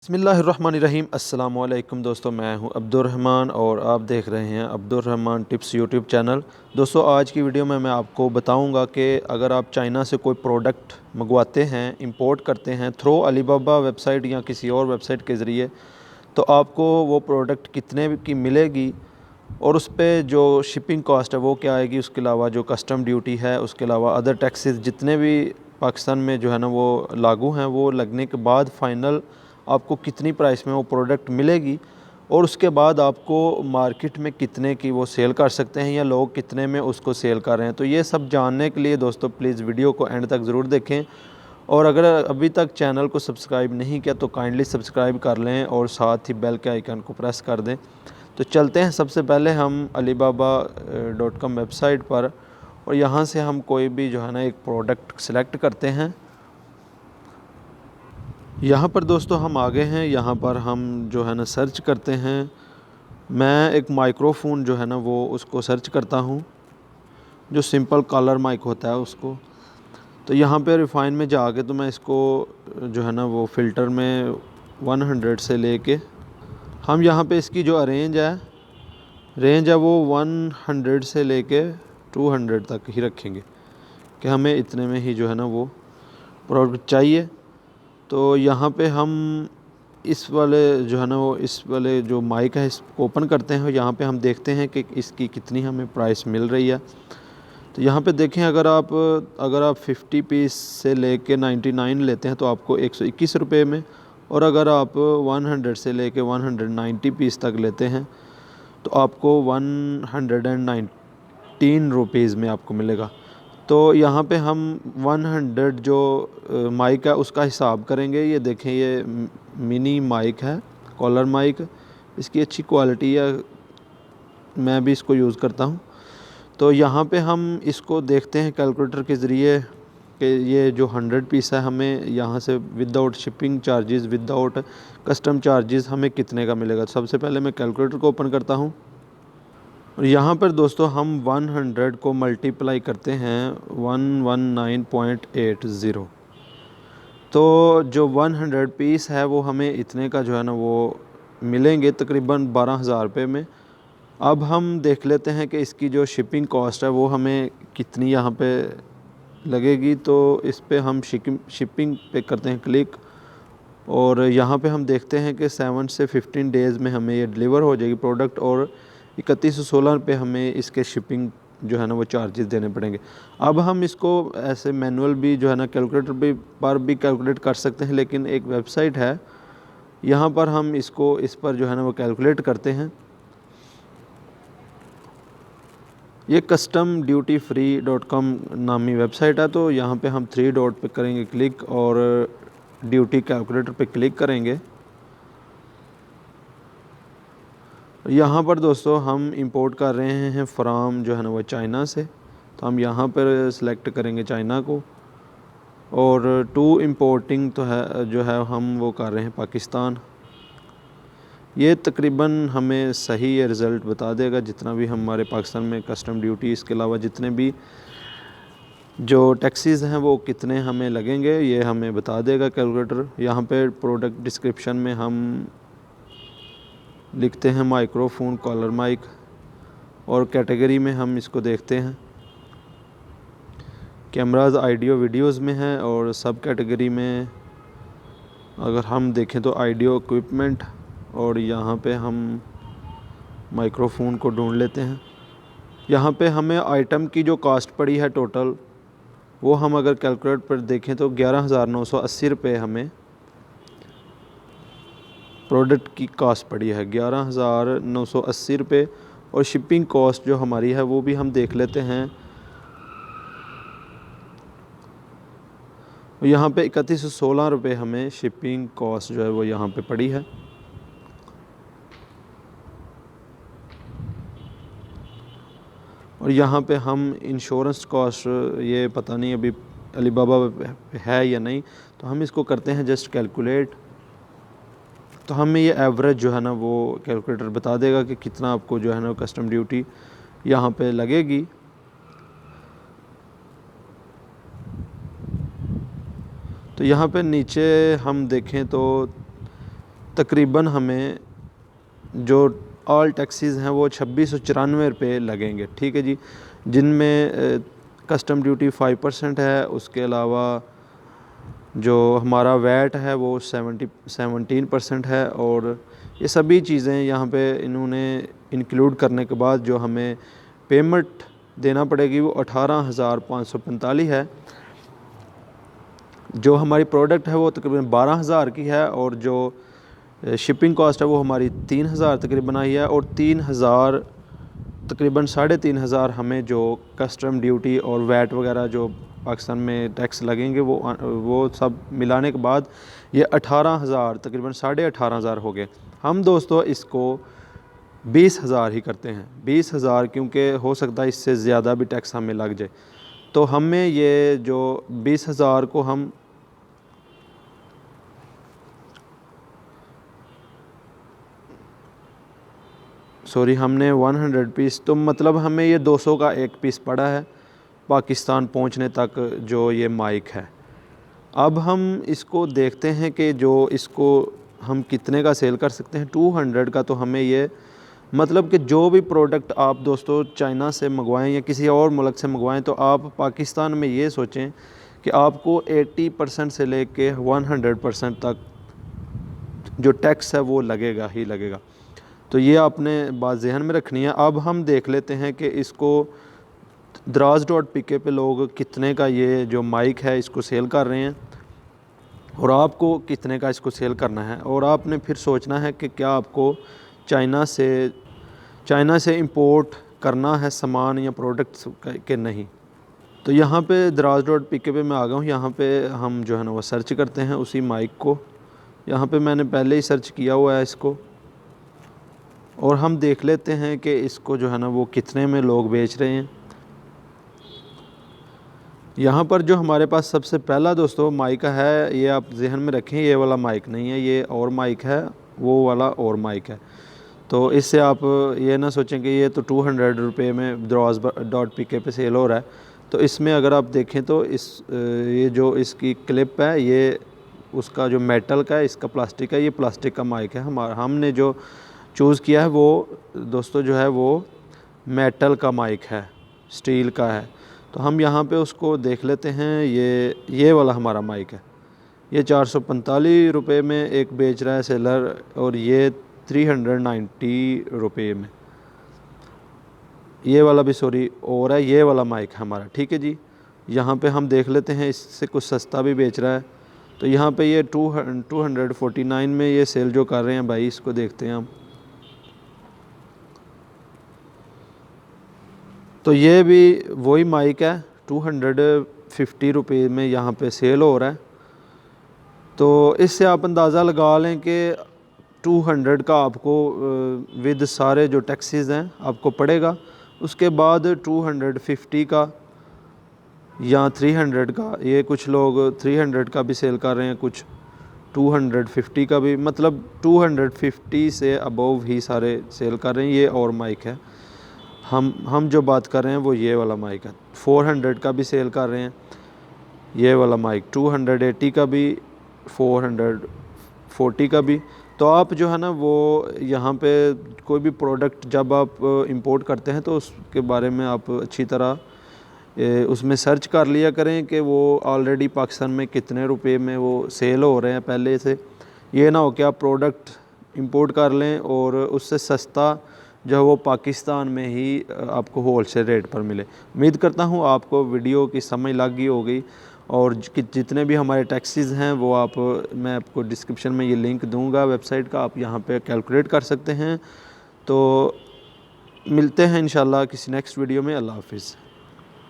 बिस्मिल्लाहिर्रहमानिर्रहीम। अस्सलामुअलैकुम दोस्तों, मैं हूं अब्दुर्रहमान और आप देख रहे हैं अब्दुर्रहमान टिप्स यूट्यूब चैनल। दोस्तों, आज की वीडियो में मैं आपको बताऊंगा कि अगर आप चाइना से कोई प्रोडक्ट मंगवाते हैं, इंपोर्ट करते हैं थ्रू अलीबाबा वेबसाइट या किसी और वेबसाइट के ज़रिए, तो आपको वो प्रोडक्ट कितने की मिलेगी और उस पर जो शिपिंग कॉस्ट है वो क्या आएगी, उसके अलावा जो कस्टम ड्यूटी है, उसके अलावा अदर टैक्सेस जितने भी पाकिस्तान में जो है ना वो लागू हैं, वो लगने के बाद फ़ाइनल आपको कितनी प्राइस में वो प्रोडक्ट मिलेगी और उसके बाद आपको मार्केट में कितने की वो सेल कर सकते हैं या लोग कितने में उसको सेल कर रहे हैं। तो ये सब जानने के लिए दोस्तों प्लीज़ वीडियो को एंड तक ज़रूर देखें और अगर अभी तक चैनल को सब्सक्राइब नहीं किया तो काइंडली सब्सक्राइब कर लें और साथ ही बेल के आइकन को प्रेस कर दें। तो चलते हैं, सबसे पहले हम alibaba.com वेबसाइट पर और यहाँ से हम कोई भी जो है ना एक प्रोडक्ट सेलेक्ट करते हैं। यहाँ पर दोस्तों हम आ गए हैं, यहाँ पर हम जो है ना सर्च करते हैं। मैं एक माइक्रोफोन जो है ना वो उसको सर्च करता हूँ, जो सिंपल कॉलर माइक होता है उसको। तो यहाँ पे रिफ़ाइन में जाके तो मैं इसको जो है ना वो फ़िल्टर में 100 से लेके हम यहाँ पे इसकी जो रेंज है वो 100 से लेके 200 तक ही रखेंगे कि हमें इतने में ही जो है ना वो प्रोडक्ट चाहिए। तो यहाँ पे हम इस वाले जो है ना वो इस वाले जो माइक है इसको ओपन करते हैं। यहाँ पे हम देखते हैं कि इसकी कितनी हमें प्राइस मिल रही है। तो यहाँ पे देखें, अगर आप 50 पीस से लेके 99 लेते हैं तो आपको 121 रुपये में, और अगर आप 100 से लेके 190 पीस तक लेते हैं तो आपको 119 रुपीज़ में आपको मिलेगा। तो यहाँ पे हम 100 जो माइक है उसका हिसाब करेंगे। ये देखें, ये मिनी माइक है, कॉलर माइक, इसकी अच्छी क्वालिटी है, मैं भी इसको यूज़ करता हूँ। तो यहाँ पे हम इसको देखते हैं कैलकुलेटर के ज़रिए कि ये जो 100 पीस है हमें यहाँ से without shipping charges, without custom charges हमें कितने का मिलेगा। सबसे पहले मैं कैलकुलेटर को ओपन करता हूँ और यहाँ पर दोस्तों हम 100 को मल्टीप्लाई करते हैं 119.80। तो जो 100 पीस है वो हमें इतने का जो है ना वो मिलेंगे तकरीबन 12,000 रुपये में। अब हम देख लेते हैं कि इसकी जो शिपिंग कॉस्ट है वो हमें कितनी यहाँ पे लगेगी। तो इस पे हम शिपिंग पे करते हैं क्लिक और यहाँ पे हम देखते हैं कि 7 से 15 डेज़ में हमें ये डिलीवर हो जाएगी प्रोडक्ट, और 3116 रुपये हमें इसके शिपिंग जो है ना वो चार्जेस देने पड़ेंगे। अब हम इसको ऐसे मैनुअल भी जो है ना कैलकुलेटर पर भी कैलकुलेट कर सकते हैं, लेकिन एक वेबसाइट है यहाँ पर हम इसको इस पर जो है ना वो कैलकुलेट करते हैं। ये कस्टम ड्यूटी free.com नामी वेबसाइट है। तो यहाँ पे हम 3 डॉट पे करेंगे क्लिक और ड्यूटी कैलकुलेटर पे क्लिक करेंगे। यहाँ पर दोस्तों हम इंपोर्ट कर रहे हैं फ्राम जो है ना वो चाइना से, तो हम यहाँ पर सिलेक्ट करेंगे चाइना को, और टू इंपोर्टिंग तो है जो है हम वो कर रहे हैं पाकिस्तान। ये तकरीबन हमें सही ये रिज़ल्ट बता देगा जितना भी हमारे पाकिस्तान में कस्टम ड्यूटी, इसके अलावा जितने भी जो टैक्सीज़ हैं वो कितने हमें लगेंगे ये हमें बता देगा कैलकुलेटर। यहाँ पे प्रोडक्ट डिस्क्रिप्शन में हम लिखते हैं माइक्रोफोन कॉलर माइक, और कैटेगरी में हम इसको देखते हैं कैमराज़ ऑडियो वीडियोज़ में है, और सब कैटेगरी में अगर हम देखें तो ऑडियो इक्विपमेंट, और यहाँ पे हम माइक्रोफोन को ढूंढ लेते हैं। यहाँ पे हमें आइटम की जो कॉस्ट पड़ी है टोटल, वो हम अगर कैलकुलेट पर देखें तो 11,980 रुपये हमें प्रोडक्ट की कॉस्ट पड़ी है, 11,980 रुपये। और शिपिंग कॉस्ट जो हमारी है वो भी हम देख लेते हैं। यहाँ पे 3116 रुपये हमें शिपिंग कॉस्ट जो है वो यहाँ पे पड़ी है। और यहाँ पे हम इंश्योरेंस कॉस्ट, ये पता नहीं अभी अलीबाबा पे है या नहीं, तो हम इसको करते हैं जस्ट कैलकुलेट। तो हमें ये एवरेज जो है ना वो कैलकुलेटर बता देगा कि कितना आपको जो है ना कस्टम ड्यूटी यहाँ पे लगेगी। तो यहाँ पे नीचे हम देखें तो तकरीबन हमें जो ऑल टैक्सीज़ हैं वो 2694 रुपये लगेंगे, ठीक है जी। जिनमें कस्टम ड्यूटी 5% है, उसके अलावा जो हमारा वैट है वो 17% है, और ये सभी चीज़ें यहाँ पे इन्होंने इंक्लूड करने के बाद जो हमें पेमेंट देना पड़ेगी वो 18,545 है। जो हमारी प्रोडक्ट है वो तकरीबन 12,000 की है, और जो शिपिंग कॉस्ट है वो हमारी 3,000 तकरीबन आई है, और 3,000 तकरीबन 3,500 हमें जो कस्टम ड्यूटी और वैट वगैरह जो पाकिस्तान में टैक्स लगेंगे वो सब मिलाने के बाद ये 18,000 तकरीबन 18,500 हो गए। हम दोस्तों इसको 20,000 ही करते हैं, 20,000, क्योंकि हो सकता है इससे ज़्यादा भी टैक्स हमें लग जाए। तो हमें ये जो 20,000 को हम हमने 100 पीस, तो मतलब हमें ये 200 का एक पीस पड़ा है पाकिस्तान पहुंचने तक जो ये माइक है। अब हम इसको देखते हैं कि जो इसको हम कितने का सेल कर सकते हैं। 200 का तो हमें ये मतलब कि जो भी प्रोडक्ट आप दोस्तों चाइना से मंगवाएं या किसी और मुल्क से मंगवाएं, तो आप पाकिस्तान में ये सोचें कि आपको 80% से लेके 100% तक जो टैक्स है वो लगेगा ही लगेगा। तो ये आपने बात जहन में रखनी है। अब हम देख लेते हैं कि इसको Draaz.pk पे लोग कितने का ये जो माइक है इसको सेल कर रहे हैं, और आपको कितने का इसको सेल करना है। और आपने फिर सोचना है कि क्या आपको चाइना से इंपोर्ट करना है सामान या प्रोडक्ट्स के नहीं। तो यहाँ पे Draaz.pk पे मैं आ गया हूँ। यहाँ पे हम जो है ना वो सर्च करते हैं उसी माइक को। यहाँ पे मैंने पहले ही सर्च किया हुआ है इसको, और हम देख लेते हैं कि इसको जो है ना वो कितने में लोग बेच रहे हैं। यहाँ पर जो हमारे पास सबसे पहला दोस्तों माइक है, ये आप जहन में रखें, ये वाला माइक नहीं है, ये और माइक है, वो वाला और माइक है। तो इससे आप ये ना सोचें कि ये तो 200 रुपये में Draaz.pk पे सेल हो रहा है। तो इसमें अगर आप देखें तो ये जो इसकी क्लिप है ये उसका जो मेटल का है, इसका प्लास्टिक है, ये प्लास्टिक का माइक है। हमने जो चूज़ किया है वो दोस्तों जो है वो मेटल का माइक है, स्टील का है। तो हम यहाँ पे उसको देख लेते हैं। ये वाला हमारा माइक है, ये 445 रुपये में एक बेच रहा है सेलर, और ये 390 रुपये में। ये वाला भी और है, ये वाला माइक है हमारा, ठीक है जी। यहाँ पे हम देख लेते हैं इससे कुछ सस्ता भी बेच रहा है। तो यहाँ पे ये 249 में ये सेल जो कर रहे हैं भाई, इसको देखते हैं हम। तो ये भी वही माइक है, 250 रुपये में यहाँ पे सेल हो रहा है। तो इससे आप अंदाज़ा लगा लें कि 200 का आपको विद सारे जो टैक्सेस हैं आपको पड़ेगा। उसके बाद 250 का या 300 का, ये कुछ लोग 300 का भी सेल कर रहे हैं, कुछ 250 का भी, मतलब 250 से अबव ही सारे सेल कर रहे हैं। ये और माइक है, हम जो बात कर रहे हैं वो ये वाला माइक है। 400 का भी सेल कर रहे हैं ये वाला माइक, 280 का भी, 440 का भी। तो आप जो है ना वो यहाँ पे कोई भी प्रोडक्ट जब आप इंपोर्ट करते हैं तो उसके बारे में आप अच्छी तरह उसमें सर्च कर लिया करें कि वो ऑलरेडी पाकिस्तान में कितने रुपए में वो सेल हो रहे हैं पहले से। ये ना हो कि आप प्रोडक्ट इंपोर्ट कर लें और उससे सस्ता जो है वो पाकिस्तान में ही आपको होलसेल रेट पर मिले। उम्मीद करता हूँ आपको वीडियो की समझ लग गई होगी, और जितने भी हमारे टैक्सेस हैं वो मैं आपको डिस्क्रिप्शन में ये लिंक दूंगा वेबसाइट का, आप यहाँ पे कैलकुलेट कर सकते हैं। तो मिलते हैं इंशाल्लाह किसी नेक्स्ट वीडियो में। अल्लाह हाफिज़।